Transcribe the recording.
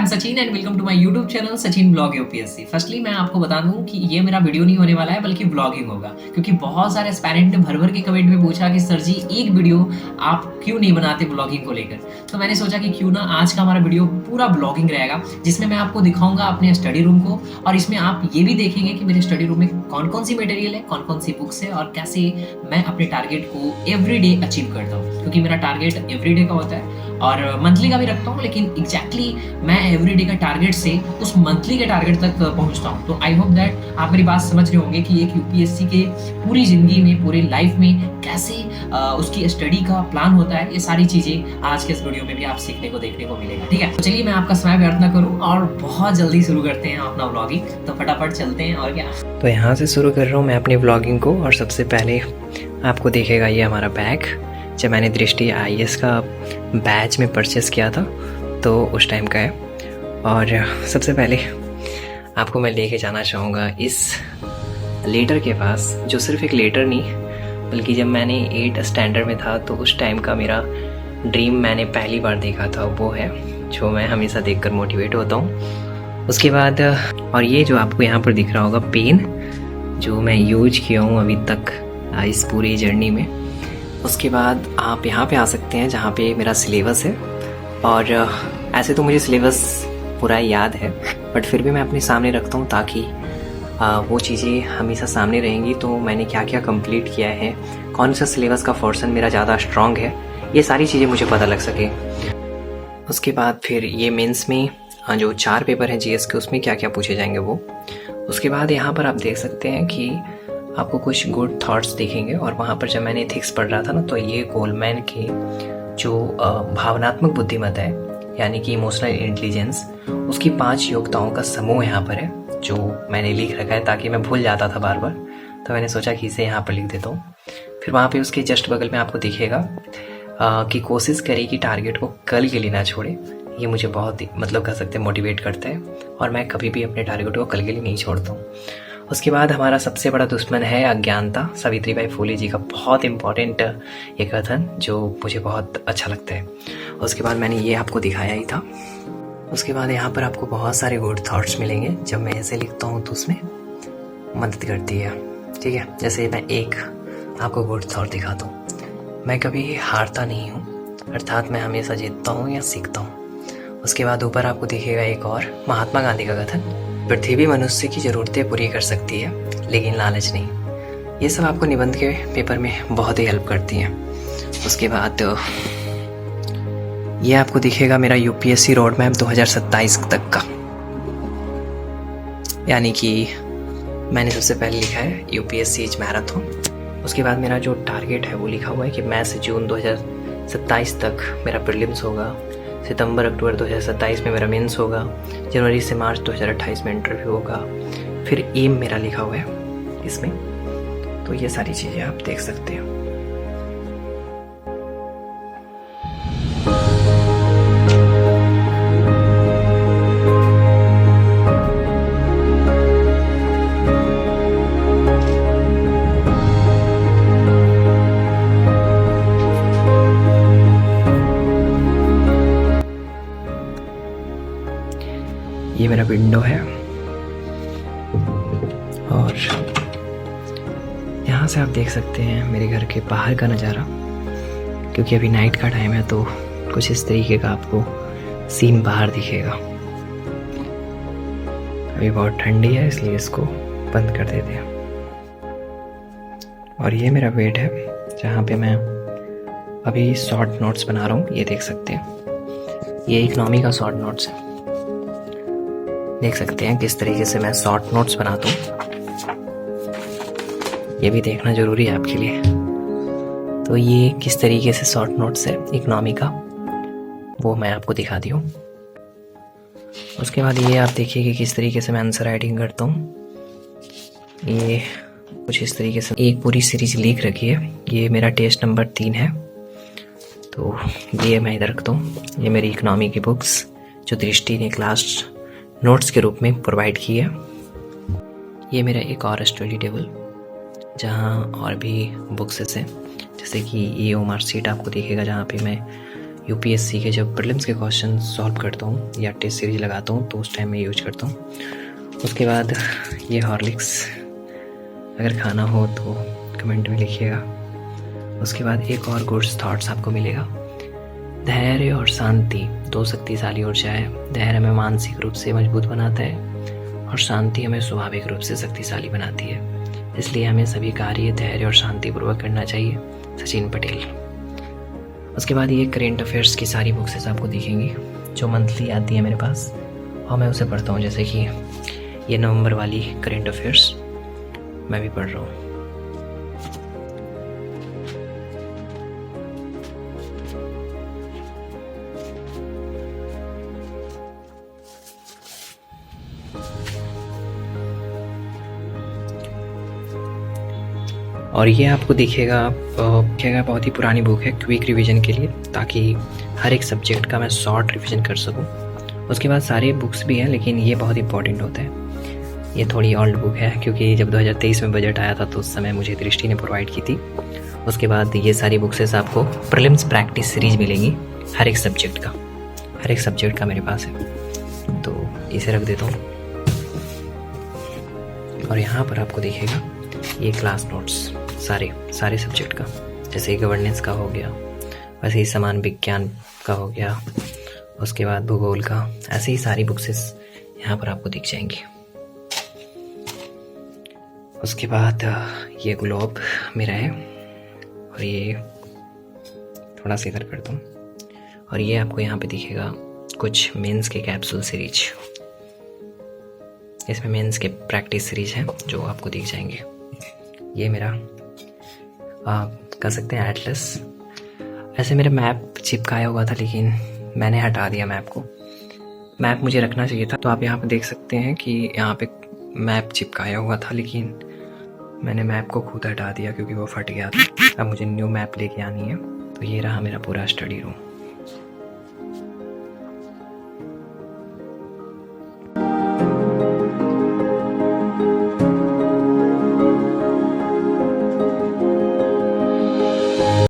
M Sachin and welcome to my YouTube channel Sachin blog UPSC. Firstly मैं आपको बता दूं कि ये मेरा वीडियो नहीं होने वाला है बल्कि ब्लॉगिंग होगा, क्योंकि बहुत सारे एस्पायरेंट ने भर भर के कमेंट में पूछा कि सर जी एक वीडियो आप क्यों नहीं बनाते ब्लॉगिंग को लेकर। तो मैंने सोचा कि क्यों ना आज का हमारा वीडियो पूरा ब्लॉगिंग रहेगा, जिसमें मैं आपको दिखाऊंगा अपने स्टडी रूम को, और इसमें आप ये भी देखेंगे कि मेरे स्टडी रूम में कौन कौन सी मटेरियल है, कौन कौन सी बुक्स है और कैसे मैं अपने टारगेट को एवरीडे अचीव करता हूँ। क्योंकि मेरा टारगेट एवरीडे का होता है और मंथली का भी रखता हूँ, लेकिन एग्जैक्टली मैं एवरीडे का टारगेट से उस मंथली के टारगेट तक पहुंचता हूँ। तो आई होप दैट आप मेरी बात समझ रहे होंगे कि एक यूपीएससी के पूरी जिंदगी में, पूरे लाइफ में कैसे उसकी स्टडी का प्लान होता है। ये सारी चीजें आज के इस वीडियो में भी आप सीखने को, देखने को मिलेगा। ठीक है, तो चलिए मैं आपका समय व्यर्थ ना करूँ और बहुत जल्दी शुरू करते हैं अपना व्लॉगिंग। तो फटाफट चलते हैं और क्या। तो यहाँ से शुरू कर रहा हूँ मैं अपनी व्लॉगिंग को। और सबसे पहले आपको देखेगा ये हमारा बैग, जब मैंने दृष्टि आईएएस का बैच में परचेस किया था तो उस टाइम का है। और सबसे पहले आपको मैं लेके जाना चाहूँगा इस लेटर के पास, जो सिर्फ एक लेटर नहीं बल्कि जब मैंने 8 स्टैंडर्ड में था तो उस टाइम का मेरा ड्रीम मैंने पहली बार देखा था, वो है जो मैं हमेशा देखकर मोटिवेट होता हूँ। उसके बाद और ये जो आपको यहाँ पर दिख रहा होगा पेन, जो मैं यूज किया हूँ अभी तक इस पूरी जर्नी में। उसके बाद आप यहाँ पे आ सकते हैं जहाँ पे मेरा सिलेबस है। और ऐसे तो मुझे सिलेबस पूरा याद है, बट फिर भी मैं अपने सामने रखता हूँ ताकि वो चीज़ें हमेशा सामने रहेंगी। तो मैंने क्या क्या कंप्लीट किया है, कौन सा सिलेबस का पोर्शन मेरा ज़्यादा स्ट्रॉन्ग है, ये सारी चीज़ें मुझे पता लग सके। उसके बाद फिर ये मेंस में जो 4 पेपर हैं जीएस के, उसमें क्या क्या पूछे जाएंगे वो। उसके बाद यहाँ पर आप देख सकते हैं कि आपको कुछ गुड थॉट्स दिखेंगे। और वहाँ पर जब मैंने एथिक्स पढ़ रहा था ना, तो ये गोलमैन के जो भावनात्मक बुद्धिमत्ता है, यानी कि इमोशनल इंटेलिजेंस, उसकी 5 योग्यताओं का समूह यहाँ पर है, जो मैंने लिख रखा है ताकि मैं भूल जाता था बार बार। तो मैंने सोचा कि इसे यहाँ पर लिख देता हूँ। फिर वहाँ पे उसके जस्ट बगल में आपको दिखेगा कि कोशिश करें कि टारगेट को कल के लिए ना छोड़े। ये मुझे बहुत कह सकते हैं मोटिवेट करता है, और मैं कभी भी अपने टारगेट को कल के लिए नहीं छोड़ता हूँ। उसके बाद हमारा सबसे बड़ा दुश्मन है अज्ञानता, सावित्रीबाई फुले जी का बहुत इम्पॉर्टेंट एक कथन जो मुझे बहुत अच्छा लगता है। उसके बाद मैंने ये आपको दिखाया ही था। उसके बाद यहाँ पर आपको बहुत सारे गुड थॉट्स मिलेंगे। जब मैं ऐसे लिखता हूँ तो उसमें मदद करती है। ठीक है, जैसे मैं एक आपको गुड थॉट दिखाता हूँ, मैं कभी हारता नहीं हूँ, अर्थात मैं हमेशा जीतता हूँ या सीखता हूँ। उसके बाद ऊपर आपको दिखेगा एक और महात्मा गांधी का कथन, पृथ्वी मनुष्य की ज़रूरतें पूरी कर सकती है लेकिन लालच नहीं। ये सब आपको निबंध के पेपर में बहुत ही हेल्प करती हैं। उसके बाद ये आपको दिखेगा मेरा यूपीएससी रोड मैप 2027 तक का, यानी कि मैंने सबसे पहले लिखा है यूपीएससी इज मैराथन। उसके बाद मेरा जो टारगेट है वो लिखा हुआ है कि मई से जून 2027 तक मेरा प्रीलिम्स होगा, सितंबर अक्टूबर 2027 में मेरा मेंस होगा, जनवरी से मार्च 2028 में इंटरव्यू होगा। फिर एम मेरा लिखा हुआ है इसमें। तो ये सारी चीज़ें आप देख सकते हो। ये मेरा विंडो है और यहाँ से आप देख सकते हैं मेरे घर के बाहर का नज़ारा। क्योंकि अभी नाइट का टाइम है तो कुछ इस तरीके का आपको सीन बाहर दिखेगा। अभी बहुत ठंडी है इसलिए इसको बंद कर देते हैं। और ये मेरा बेड है जहाँ पे मैं अभी शॉर्ट नोट्स बना रहा हूँ। ये देख सकते हैं, ये इकोनॉमी का शॉर्ट नोट्स है। देख सकते हैं किस तरीके से मैं शॉर्ट नोट्स बनाता हूँ, ये भी देखना जरूरी है आपके लिए। तो ये किस तरीके से शॉर्ट नोट्स है इकोनॉमी का, वो मैं आपको दिखा दी हूँ। उसके बाद ये आप देखिए कि किस तरीके से मैं आंसर राइटिंग करता हूँ। ये कुछ इस तरीके से एक पूरी सीरीज लिख रखी है। ये मेरा टेस्ट नंबर 3 है, तो ये मैं इधर रखता हूँ। ये मेरी इकोनॉमी की बुक्स जो दृष्टि ने क्लास नोट्स के रूप में प्रोवाइड की है। ये मेरा एक और स्टडी टेबल जहाँ और भी बुक्स हैं, जैसे कि ये मार्कशीट आपको दिखेगा जहाँ पे मैं यूपीएससी के जब प्रीलिम्स के क्वेश्चन सॉल्व करता हूँ या टेस्ट सीरीज लगाता हूँ तो उस टाइम में यूज करता हूँ। उसके बाद ये हॉर्लिक्स, अगर खाना हो तो कमेंट में लिखिएगा। उसके बाद एक और गुड्स थॉट्स आपको मिलेगा। धैर्य और शांति 2 शक्तिशाली ऊर्जा है। धैर्य हमें मानसिक रूप से मजबूत बनाता है और शांति हमें स्वाभाविक रूप से शक्तिशाली बनाती है। इसलिए हमें सभी कार्य धैर्य और शांतिपूर्वक करना चाहिए। सचिन पटेल। उसके बाद ये करेंट अफेयर्स की सारी बुक्सेस आपको दिखेंगी जो मंथली आती है मेरे पास और मैं उसे पढ़ता हूँ। जैसे कि ये नवंबर वाली करेंट अफेयर्स मैं भी पढ़ रहा हूँ। और ये आपको दिखेगा बहुत ही पुरानी बुक है क्विक रिवीजन के लिए, ताकि हर एक सब्जेक्ट का मैं शॉर्ट रिवीजन कर सकूं। उसके बाद सारे बुक्स भी हैं लेकिन ये बहुत इंपॉर्टेंट होता है। ये थोड़ी ओल्ड बुक है क्योंकि जब 2023 में बजट आया था तो उस समय मुझे दृष्टि ने प्रोवाइड की थी। उसके बाद ये सारी बुक्सेस आपको प्रीलिम्स प्रैक्टिस सीरीज मिलेंगी हर एक सब्जेक्ट का मेरे पास है, तो इसे रख देता हूँ। और यहाँ पर आपको दिखेगा ये क्लास नोट्स सारे सब्जेक्ट का, जैसे गवर्नेंस का हो गया, वैसे ही समान विज्ञान का हो गया, उसके बाद भूगोल का, ऐसे ही सारी बुक्सेस यहाँ पर आपको दिख जाएंगी। उसके बाद ये ग्लोब मेरा है और ये थोड़ा सा इधर करता हूँ। और ये आपको यहाँ पे दिखेगा कुछ मेंस के कैप्सूल सीरीज, इसमें मेंस के प्रैक्टिस सीरीज हैं जो आपको दिख जाएंगे। ये मेरा आप कह सकते हैं एटलस। ऐसे मेरा मैप चिपकाया हुआ था लेकिन मैंने हटा दिया मैप को। मैप मुझे रखना चाहिए था, तो आप यहाँ पे देख सकते हैं कि यहाँ पे मैप चिपकाया हुआ था लेकिन मैंने मैप को खुद हटा दिया क्योंकि वो फट गया था। अब मुझे न्यू मैप लेके आनी है। तो ये रहा मेरा पूरा स्टडी रूम।